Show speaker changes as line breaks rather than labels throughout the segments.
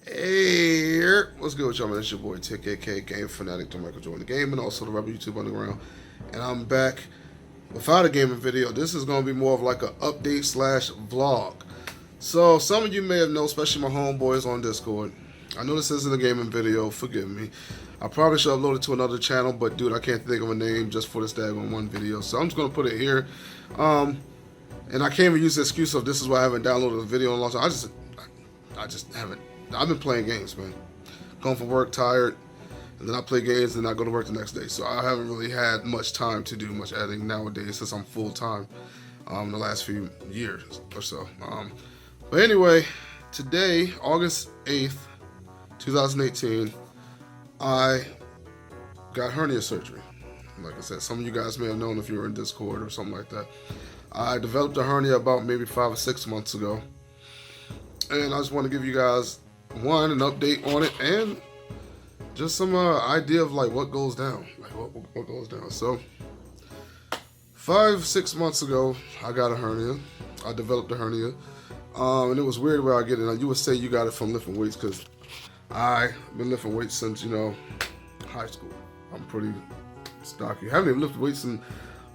Hey, what's good with y'all, man? It's your boy Tick, aka Game Fanatic, to Michael join the game, and also the Rebel YouTube Underground. And I'm back without a gaming video. This is going to be more of like an update slash vlog. So, some of you may have known, especially my homeboys on Discord. I know this isn't a gaming video, forgive me. I probably should upload it to another channel, but dude, I can't think of a name just for this daggone one video. So, I'm just going to put it here. And I can't even use the excuse of this is why I haven't downloaded a video in a long time. I just haven't. I've been playing games, man. Going from work tired, and then I play games, and I go to work the next day. So I haven't really had much time to do much editing nowadays since I'm full time. The last few years or so. But anyway, today, August 8th, 2018, I got hernia surgery. Like I said, some of you guys may have known if you were in Discord or something like that. I developed a hernia about maybe 5 or 6 months ago. And I just want to give you guys an update on it, and just some idea of like what goes down, what goes down. So 5-6 months ago, I got a hernia. I developed a hernia, and it was weird where I get it. Now, you would say you got it from lifting weights, because I've been lifting weights since high school. I'm pretty stocky. I haven't even lifted weights in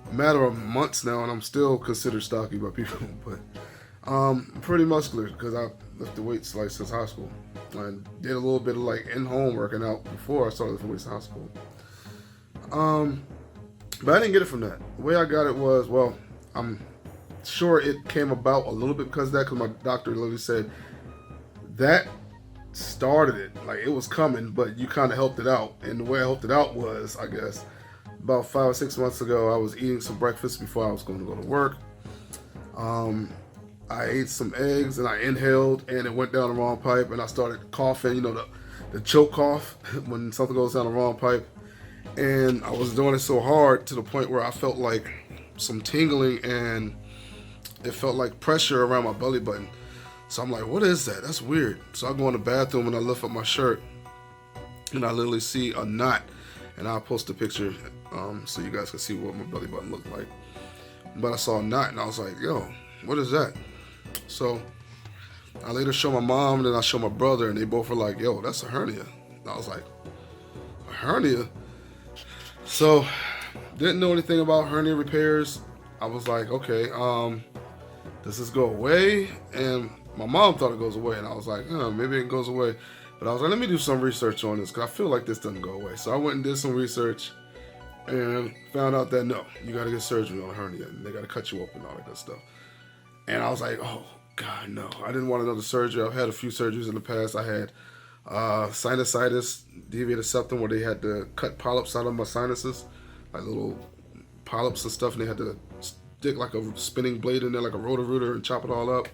a matter of months now, and I'm still considered stocky by people. But pretty muscular because I lifted weights like since high school. I did a little bit of like in-home working out before I started lifting weights in high school. But I didn't get it from that. The way I got it was, well, I'm sure it came about a little bit because of that, because my doctor literally said that started it. Like, it was coming, but you kind of helped it out. And the way I helped it out was, I guess, about 5 or 6 months ago, I was eating some breakfast before I was going to go to work. I ate some eggs and I inhaled and it went down the wrong pipe, and I started coughing, the choke cough when something goes down the wrong pipe. And I was doing it so hard to the point where I felt like some tingling, and it felt like pressure around my belly button. So I'm like, what is that? That's weird. So I go in the bathroom and I lift up my shirt and I literally see a knot, and I'll post a picture so you guys can see what my belly button looked like. But I saw a knot and I was like, yo, what is that? So I later show my mom, and then I show my brother, and they both were like, yo, that's a hernia. And I was like, a hernia? So didn't know anything about hernia repairs. I was like, okay, does this go away? And my mom thought it goes away, and I was like, maybe it goes away. But I was like, let me do some research on this, because I feel like this doesn't go away. So I went and did some research and found out that no, you got to get surgery on a hernia, and they got to cut you open and all that good stuff. And I was like, oh, God, no. I didn't want another surgery. I've had a few surgeries in the past. I had sinusitis, deviated septum, where they had to cut polyps out of my sinuses, like little polyps and stuff, and they had to stick like a spinning blade in there, like a rotor-rooter, and chop it all up.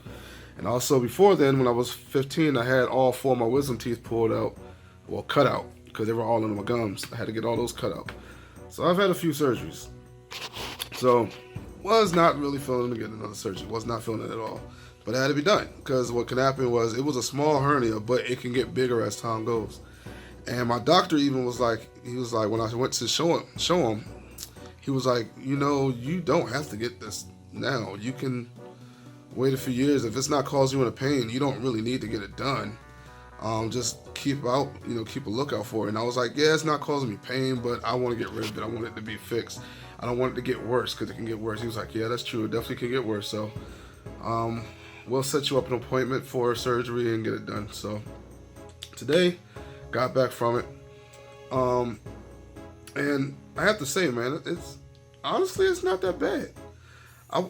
And also before then, when I was 15, I had all 4 of my wisdom teeth pulled out, well, cut out, because they were all in my gums. I had to get all those cut out. So I've had a few surgeries. So was not really feeling to get another surgery. Was not feeling it at all. But it had to be done, because what can happen was, it was a small hernia, but it can get bigger as time goes. And my doctor even was like, when I went to show him, he was like, you don't have to get this now. You can wait a few years. If it's not causing you any pain, you don't really need to get it done. Just keep a lookout for it. And I was like, yeah, it's not causing me pain, but I want to get rid of it. I want it to be fixed. I don't want it to get worse, because it can get worse. He was like, yeah, that's true. It definitely can get worse. So we'll set you up an appointment for surgery and get it done. So today, got back from it. And I have to say, man, it's not that bad.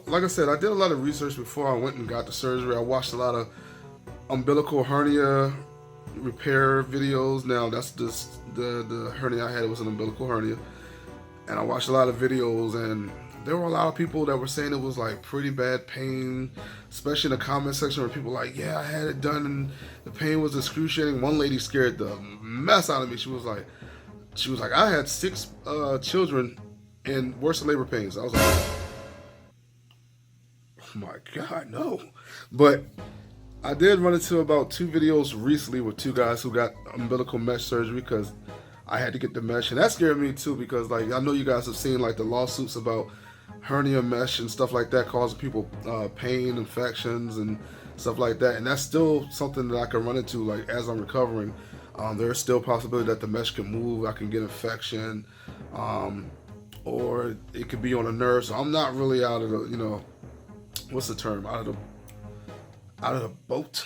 Like I said, I did a lot of research before I went and got the surgery. I watched a lot of umbilical hernia repair videos. Now, that's just the hernia I had. It was an umbilical hernia. And I watched a lot of videos, and there were a lot of people that were saying it was like pretty bad pain, especially in the comment section where people were like, yeah, I had it done and the pain was excruciating. One lady scared the mess out of me. She was like, I had 6 children in worse labor pains. I was like, oh my God, no. But I did run into about 2 videos recently with 2 guys who got umbilical mesh surgery, because I had to get the mesh, and that scared me too, because like, I know you guys have seen like the lawsuits about hernia mesh and stuff like that causing people pain, infections, and stuff like that. And that's still something that I can run into, like, as I'm recovering. There's still a possibility that the mesh can move. I can get infection, or it could be on a nerve. So I'm not really out of the, you know, what's the term? Out of the boat.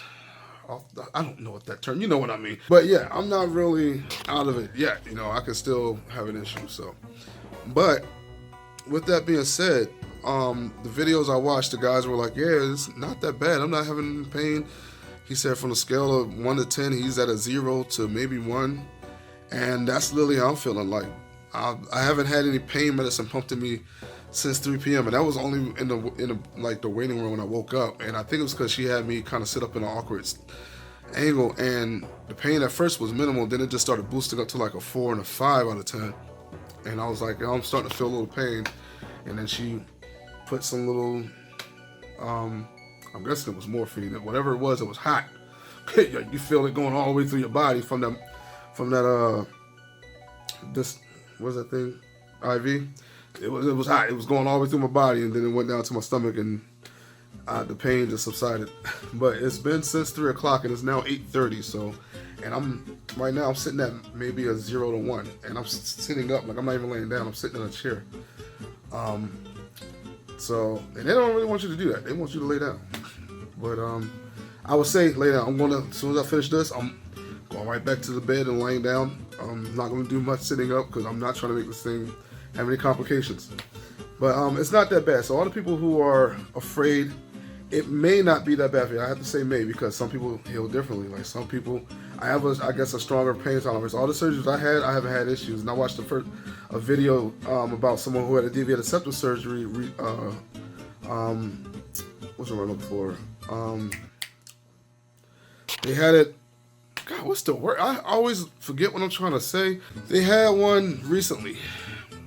I don't know what that term, you know what I mean. But yeah, I'm not really out of it yet. You know, I can still have an issue. So, but with that being said, the videos I watched, the guys were like, yeah, it's not that bad. I'm not having pain. He said from a scale of 1 to 10, he's at a 0 to maybe 1. And that's literally how I'm feeling. Like, I haven't had any pain medicine pumped in me since 3 p.m. And that was only in the like the waiting room when I woke up. And I think it was because she had me kind of sit up in an awkward angle. And the pain at first was minimal. Then it just started boosting up to like a 4 and a 5 out of 10. And I was like, oh, I'm starting to feel a little pain. And then she put some little, I'm guessing it was morphine. Whatever it was hot. You feel it going all the way through your body from that this, what's that thing? IV. It was hot. It was going all the way through my body, and then it went down to my stomach, and the pain just subsided. But it's been since 3 o'clock, and it's now 8:30. So, and right now I'm sitting at maybe a 0 to 1, and I'm sitting up, like I'm not even laying down. I'm sitting in a chair. So, and they don't really want you to do that. They want you to lay down. But I would say lay down. As soon as I finish this, I'm going right back to the bed and laying down. I'm not going to do much sitting up because I'm not trying to make this thing have any complications. But it's not that bad. So all the people who are afraid, it may not be that bad for you. I have to say may, because some people heal differently. Like some people, I have I guess a stronger pain tolerance. All the surgeries I haven't had issues. And I watched a video about someone who had a deviated septum surgery. What's the word I'm looking for? They had it. God, what's the word? I always forget what I'm trying to say. They had one recently.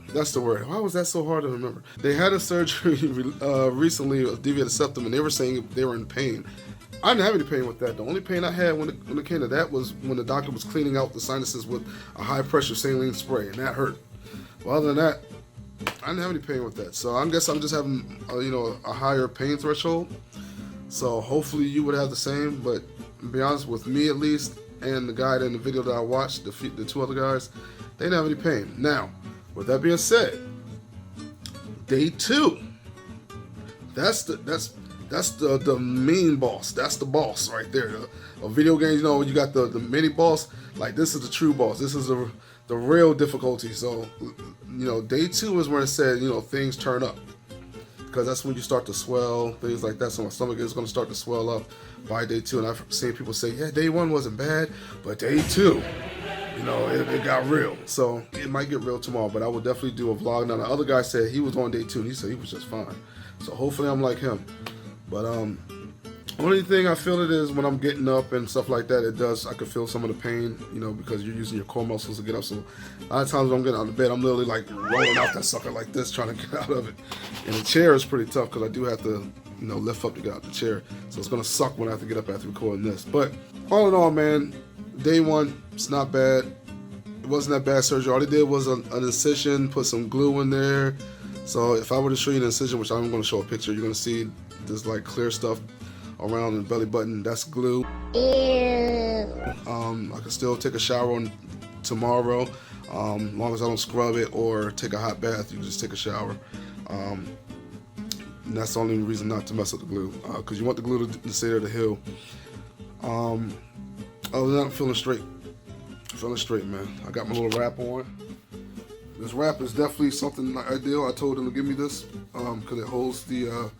That's the word. Why was that so hard to remember? They had a surgery recently, a deviated septum, and they were saying they were in pain. I didn't have any pain with that. The only pain I had when it came to that was when the doctor was cleaning out the sinuses with a high-pressure saline spray, and that hurt. Well, other than that, I didn't have any pain with that. So I guess I'm just having, a higher pain threshold. So hopefully you would have the same. But to be honest, with me at least, and the guy in the video that I watched, the 2 other guys, they didn't have any pain. Now, with that being said, day 2, that's the main boss. That's the boss right there. A video game, you got the mini boss. Like, this is the true boss. This is the real difficulty. So, day 2 is where it said, things turn up. Because that's when you start to swell, things like that. So my stomach is going to start to swell up by day 2. And I've seen people say, yeah, day 1 wasn't bad, but day 2, it got real. So it might get real tomorrow, but I will definitely do a vlog. Now, the other guy said he was on day 2, and he said he was just fine. So hopefully I'm like him. But only thing I feel it is when I'm getting up and stuff like that, I can feel some of the pain, because you're using your core muscles to get up. So a lot of times when I'm getting out of bed, I'm literally like rolling out that sucker like this, trying to get out of it. And the chair is pretty tough because I do have to, lift up to get out the chair. So it's going to suck when I have to get up after recording this. But all in all, man, day 1, it's not bad. It wasn't that bad surgery. All they did was an incision, put some glue in there. So if I were to show you the incision, which I'm going to show a picture, you're going to see this like clear stuff around the belly button. That's glue. Ew. I can still take a shower tomorrow, as long as I don't scrub it or take a hot bath. You can just take a shower. And that's the only reason not to mess with the glue, because you want the glue to stay there to heal. Other than that, I'm feeling straight. Feeling straight, man. I got my little wrap on. This wrap is definitely something ideal. I told him to give me this because it holds the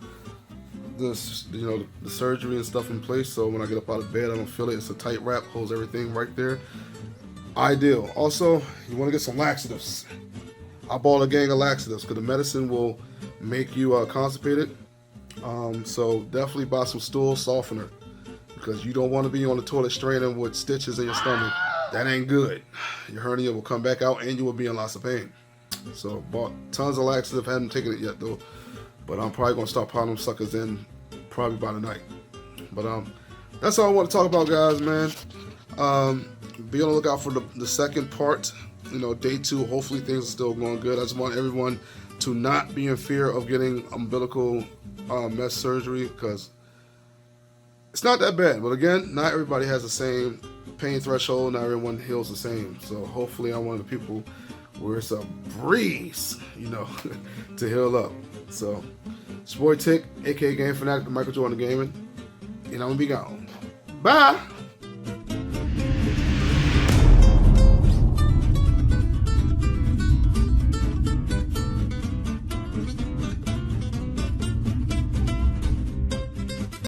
surgery and stuff in place. So when I get up out of bed, I don't feel it. It's a tight wrap, holds everything right there. Ideal. Also, you want to get some laxatives. I bought a gang of laxatives because the medicine will make you constipated. So definitely buy some stool softener because you don't want to be on the toilet straining with stitches in your stomach. That ain't good. Your hernia will come back out and you will be in lots of pain. So bought tons of laxative. Haven't taken it yet though. But I'm probably going to start popping them suckers in probably by tonight. But that's all I want to talk about, guys, man. Be on the lookout for the second part. Day 2. Hopefully things are still going good. I just want everyone to not be in fear of getting umbilical mesh surgery because it's not that bad. But again, not everybody has the same pain threshold. Not everyone heals the same. So hopefully I'm one of the people where it's a breeze, you know, to heal up. So it's your boy Tick, aka Game Fanatic, Michael Jordan Gaming, and I'm gonna be gone. Bye.